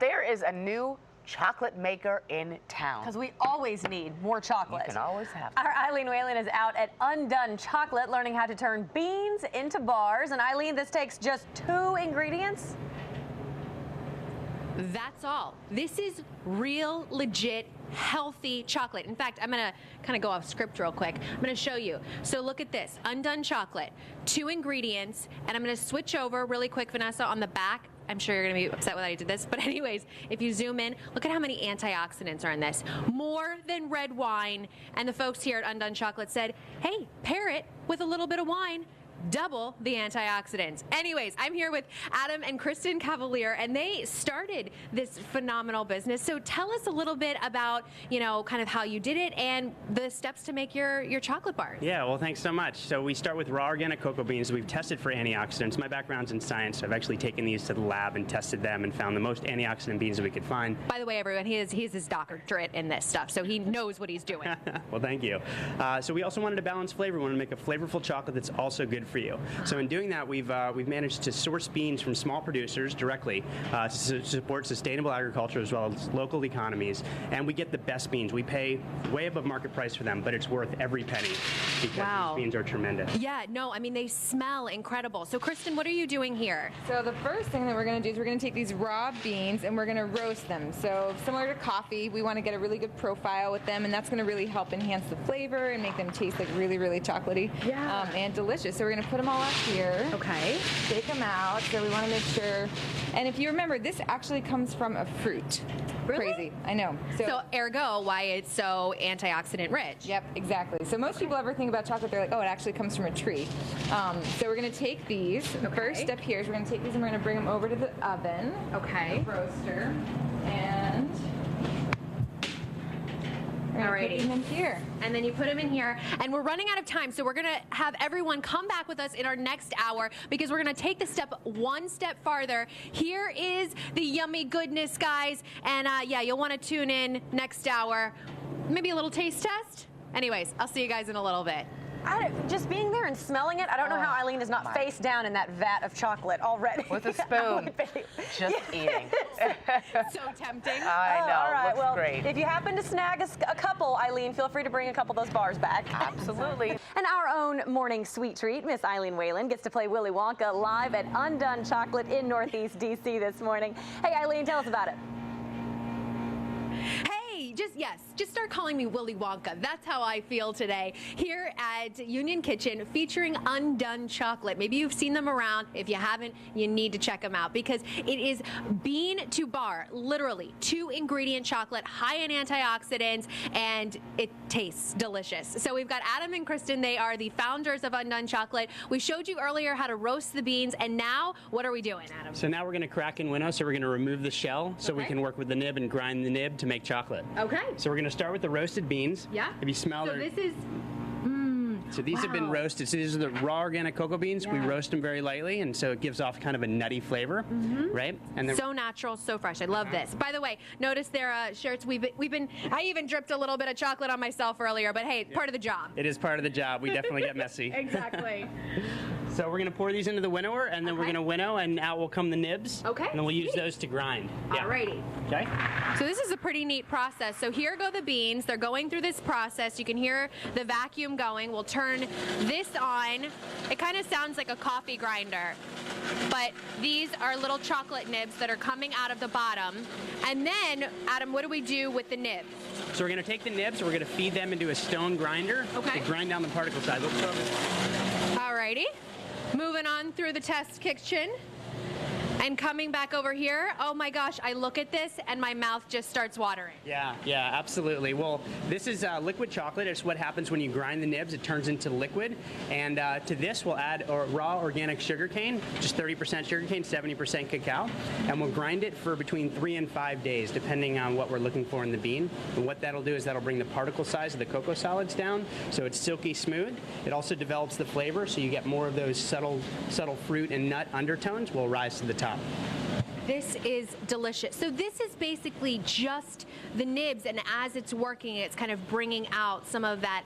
there is a new chocolate maker in town. Because we always need more chocolate. You can always have it. Our Eileen Whalen is out at Undone Chocolate learning how to turn beans into bars. And Eileen, this takes just 2 ingredients? That's all. This is real, legit, healthy chocolate. In fact, I'm gonna kind of go off script real quick. I'm gonna show you. So look at this, Undone Chocolate, 2 ingredients, and I'm gonna switch over really quick, Vanessa, on the back. I'm sure you're gonna be upset when I did this, but anyways, if you zoom in, look at how many antioxidants are in this. More than red wine, and the folks here at Undone Chocolate said, hey, pair it with a little bit of wine, double the antioxidants. Anyways, I'm here with Adam and Kristen Cavalier, and they started this phenomenal business. So tell us a little bit about, you know, kind of how you did it and the steps to make your chocolate bars. Yeah, well, thanks so much. So we start with raw organic cocoa beans. We've tested for antioxidants. My background's in science, so I've actually taken these to the lab and tested them and found the most antioxidant beans that we could find. By the way, everyone, he's his doctorate in this stuff, so he knows what he's doing. Well, thank you. So we also wanted to balance flavor. We wanted to make a flavorful chocolate that's also good for you. So in doing that, we've managed to source beans from small producers directly to support sustainable agriculture as well as local economies, and we get the best beans. We pay way above market price for them, but it's worth every penny because these beans are tremendous. Yeah, no, I mean, they smell incredible. So Kristen, what are you doing here? So the first thing that we're going to do is we're going to take these raw beans and we're going to roast them. So similar to coffee, we want to get a really good profile with them, and that's going to really help enhance the flavor and make them taste like really, really chocolatey and delicious. So we're going to put them all out here. Okay. Take them out. So we want to make sure. And if you remember, this actually comes from a fruit. Really? Crazy. I know. So ergo, why it's so antioxidant rich. Yep, exactly. So most people ever think about chocolate, they're like, oh, it actually comes from a tree. So we're going to take these. The first step here is we're going to take these and we're going to bring them over to the oven. Okay. The roaster. And we're going to put them in here. And then you put them in here, and we're running out of time, so we're gonna have everyone come back with us in our next hour because we're gonna take the step one step farther. Here is the yummy goodness, guys, and yeah, you'll want to tune in next hour. Maybe a little taste test. Anyways, I'll see you guys in a little bit. Just being there and smelling it, I don't know how Eileen is not face down in that vat of chocolate already. With a spoon, just eating. So tempting. I know, all right, looks well, great. if you happen to snag a couple, Eileen, feel free to bring a couple of those bars back. Absolutely. And our own morning sweet treat, Miss Eileen Whalen, gets to play Willy Wonka live at Undone Chocolate in Northeast D.C. this morning. Hey, Eileen, tell us about it. Hey, just start calling me Willy Wonka. That's how I feel today here at Union Kitchen featuring Undone Chocolate. Maybe you've seen them around. If you haven't, you need to check them out because it is bean to bar, literally 2 ingredient chocolate, high in antioxidants, and it tastes delicious. So we've got Adam and Kristen. They are the founders of Undone Chocolate. We showed you earlier how to roast the beans, and now what are we doing, Adam? So now we're going to crack and winnow, so we're going to remove the shell so we can work with the nib and grind the nib to make chocolate. Okay. So we're going to start with the roasted beans. Yeah. If you smell So this is... So these have been roasted. So these are the raw organic cocoa beans. We roast them very lightly, and so it gives off kind of a nutty flavor, right? And then so natural, so fresh. I love this. By the way, notice their shirts. I even dripped a little bit of chocolate on myself earlier, but hey, part of the job. it is part of the job. We definitely get messy. Exactly. So we're going to pour these into the winnower, and then we're going to winnow, and out will come the nibs. Okay. And then we'll use those to grind. Alrighty. Okay. So this is a pretty neat process. So here go the beans. They're going through this process. You can hear the vacuum going. We'll turn this on. It kind of sounds like a coffee grinder, but these are little chocolate nibs that are coming out of the bottom. And then, Adam, what do we do with the nibs? So we're going to take the nibs, and we're going to feed them into a stone grinder to grind down the particle size. Alrighty. Moving on through the test kitchen. And coming back over here, oh my gosh, I look at this and my mouth just starts watering. Yeah, absolutely. Well, this is liquid chocolate. It's what happens when you grind the nibs. It turns into liquid. And to this, we'll add raw organic sugar cane, just 30% sugar cane, 70% cacao. And we'll grind it for between 3 and 5 days, depending on what we're looking for in the bean. And what that'll do is that'll bring the particle size of the cocoa solids down, so it's silky smooth. It also develops the flavor, so you get more of those subtle fruit and nut undertones will rise to the top. This is delicious. So this is basically just the nibs, and as it's working, it's kind of bringing out some of that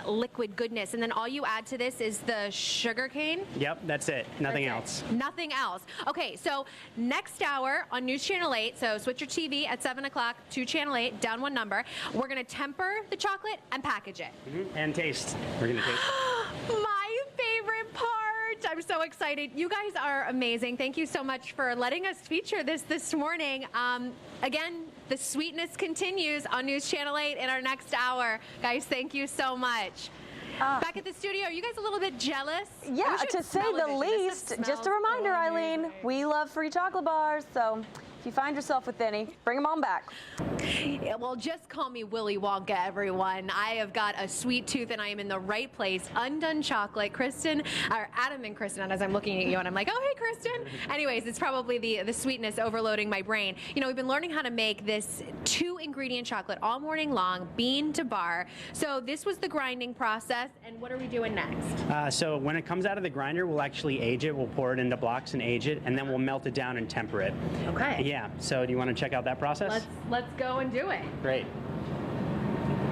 liquid goodness. And then all you add to this is the sugar cane. Yep, that's it. Nothing else. Nothing else. Okay, so next hour on News Channel 8, so switch your TV at 7 o'clock to Channel 8, down one number. We're going to temper the chocolate and package it. And taste. We're going to taste it. My favorite part. I'm so excited. You guys are amazing. Thank you so much for letting us feature this morning. Again, the sweetness continues on News Channel 8 in our next hour. Guys, thank you so much. Back at the studio, are you guys a little bit jealous? Yeah, to say the least. Just a reminder, Eileen, we love free chocolate bars, so if you find yourself with any, bring them on back. Yeah, well, just call me Willy Wonka, everyone. I have got a sweet tooth, and I am in the right place. Undone Chocolate. Kristen, or Adam and Kristen, and as I'm looking at you, and I'm like, oh, hey, Kristen. Anyways, it's probably the sweetness overloading my brain. You know, we've been learning how to make this 2-ingredient chocolate all morning long, bean to bar. So this was the grinding process, and what are we doing next? So when it comes out of the grinder, we'll actually age it. We'll pour it into blocks and age it, and then we'll melt it down and temper it. Okay. Yeah. So do you want to check out that process? Let's go and do it. Great.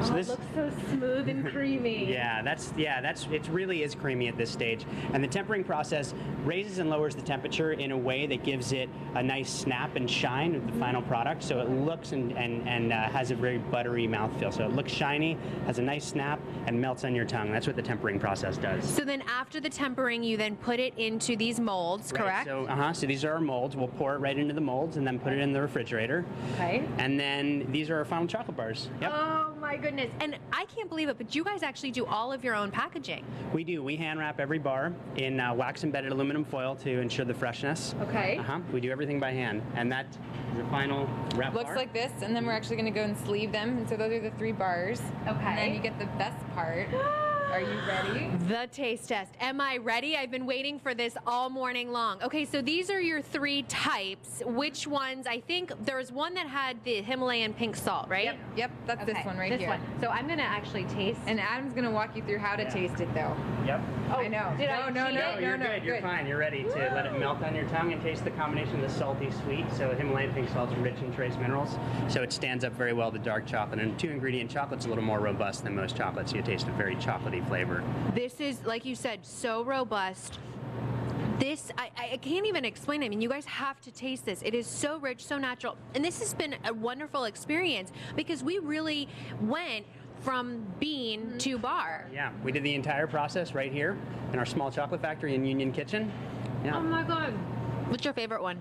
So It looks so smooth and creamy. It really is creamy at this stage. And the tempering process raises and lowers the temperature in a way that gives it a nice snap and shine of the final product. So it looks and has a very buttery mouthfeel. So it looks shiny, has a nice snap, and melts on your tongue. That's what the tempering process does. So then after the tempering, you then put it into these molds, correct? So these are our molds. We'll pour it right into the molds and then put it in the refrigerator. Okay. And then these are our final chocolate bars. Yep. Oh my goodness. And I can't believe it, but you guys actually do all of your own packaging. We do. We hand wrap every bar in wax embedded aluminum foil to ensure the freshness. Okay. We do everything by hand. And that is the final wrap Looks bar. like this, and then we're actually going to go and sleeve them. And so those are the 3 bars. Okay. And then you get the best part. Are you ready? The taste test. Am I ready? I've been waiting for this all morning long. Okay, so these are your 3 types. Which ones? I think there was one that had the Himalayan pink salt, right? Yep, that's this one right here. So I'm going to actually taste. And Adam's going to walk you through how to taste it, though. Yep. I know. did I No, You're good. You're fine. You're ready to let it melt on your tongue and taste the combination of the salty sweet. So Himalayan pink salt is rich in trace minerals, so it stands up very well to dark chocolate. And 2-ingredient chocolate's a little more robust than most chocolates. So you taste a very chocolatey flavor. This is, like you said, so robust. This, I can't even explain it. I mean, you guys have to taste this. It is so rich, so natural. And this has been a wonderful experience because we really went from bean to bar. Yeah, we did the entire process right here in our small chocolate factory in Union Kitchen. Yeah. Oh my God. What's your favorite one?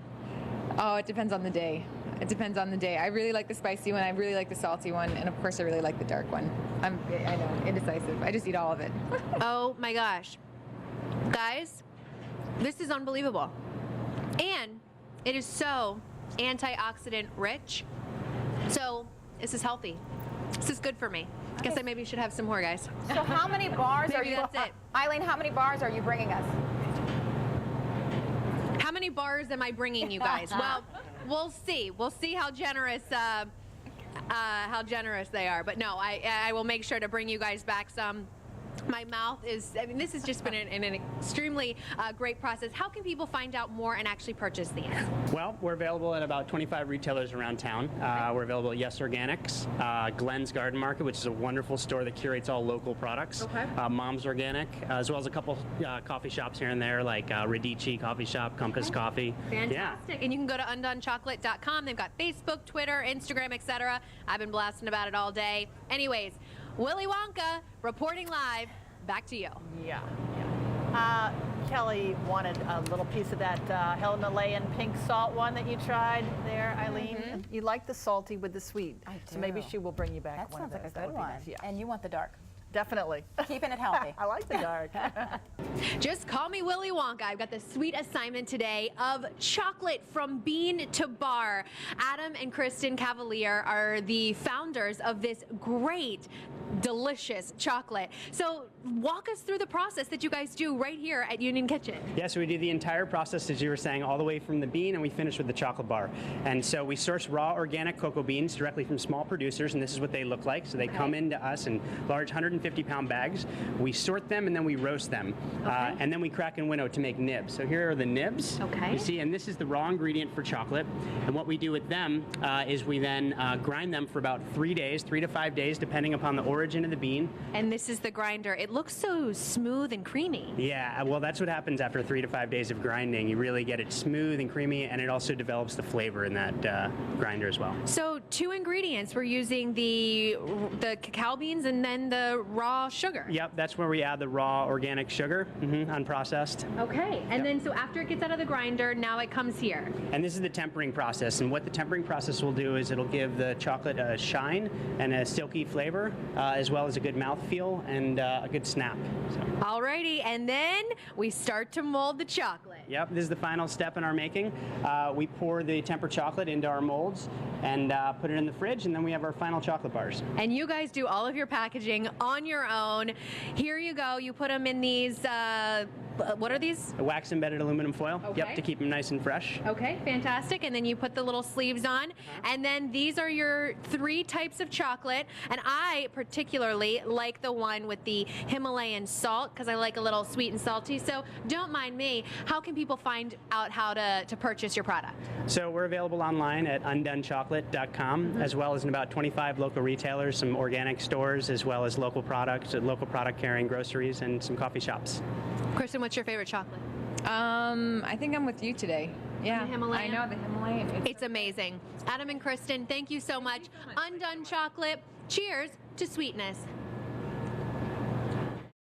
Oh, it depends on the day. It depends on the day. I really like the spicy one. I really like the salty one. And of course, I really like the dark one. I know, indecisive. I just eat all of it. Oh my gosh. Guys, this is unbelievable. And it is so antioxidant rich. So this is healthy. This is good for me. I guess I maybe should have some more, guys. So how many bars are Maybe you? that's it. Eileen, how many bars are you bringing us? How many bars am I bringing you guys? Well, we'll see. We'll see how generous they are. But no, I will make sure to bring you guys back some. My mouth is, I mean, this has just been an extremely great process. How can people find out more and actually purchase these? Well, we're available at about 25 retailers around town. We're available at Yes Organics, Glenn's Garden Market, which is a wonderful store that curates all local products. Okay. Mom's Organic, as well as a couple coffee shops here and there, like Radici Coffee Shop, Compass Coffee. Fantastic. And you can go to undonechocolate.com. They've got Facebook, Twitter, Instagram, etc. I've been blasting about it all day. Anyways, Willy Wonka reporting live. Back to you. Yeah. Kelly wanted a little piece of that Himalayan pink salt one that you tried there, Eileen. Mm-hmm. You like the salty with the sweet. I So maybe do. she will bring you back That one sounds of like those. a good one. Yeah, And you want the dark. definitely. Keeping it healthy. I like the dark. Just call me Willy Wonka. I've got the sweet assignment today of chocolate from bean to bar. Adam and Kristen Cavalier are the founders of this great, delicious chocolate. So walk us through the process that you guys do right here at Union Kitchen. Yeah, so we do the entire process, as you were saying, all the way from the bean, and we finish with the chocolate bar. And so we source raw organic cocoa beans directly from small producers, and this is what they look like. So they come into us in large 150 150-pound bags. We sort them and then we roast them. And then we crack and winnow to make nibs. So here are the nibs. Okay. You see, and this is the raw ingredient for chocolate. And what we do with them is we then grind them for about 3 days, 3 to 5 days, depending upon the origin of the bean. And this is the grinder. It looks so smooth and creamy. Yeah, well, that's what happens after 3 to 5 days of grinding. You really get it smooth and creamy, and it also develops the flavor in that grinder as well. So 2 ingredients. We're using the cacao beans and then the raw sugar. Yep, that's where we add the raw organic sugar, unprocessed. Okay, and then so after it gets out of the grinder, now it comes here. And this is the tempering process. And what the tempering process will do is it'll give the chocolate a shine and a silky flavor, as well as a good mouthfeel and a good snap. So. Alrighty, and then we start to mold the chocolate. Yep, this is the final step in our making. We pour the tempered chocolate into our molds and put it in the fridge, and then we have our final chocolate bars. And you guys do all of your packaging on your own. Here you go. You put them in these, what are these? A wax embedded aluminum foil. Okay. Yep, to keep them nice and fresh. Okay, fantastic. And then you put the little sleeves on. And then these are your 3 types of chocolate. And I particularly like the one with the Himalayan salt because I like a little sweet and salty. So don't mind me. How can people find out how to purchase your product? So we're available online at undonechocolate.com, as well as in about 25 local retailers, some organic stores, as well as local product carrying groceries, and some coffee shops. Kristen, what's your favorite chocolate? I think I'm with you today. Yeah, The Himalayan? I know the Himalayan. It's amazing. Adam and Kristen, thank you so much. Undone Chocolate. Cheers to sweetness.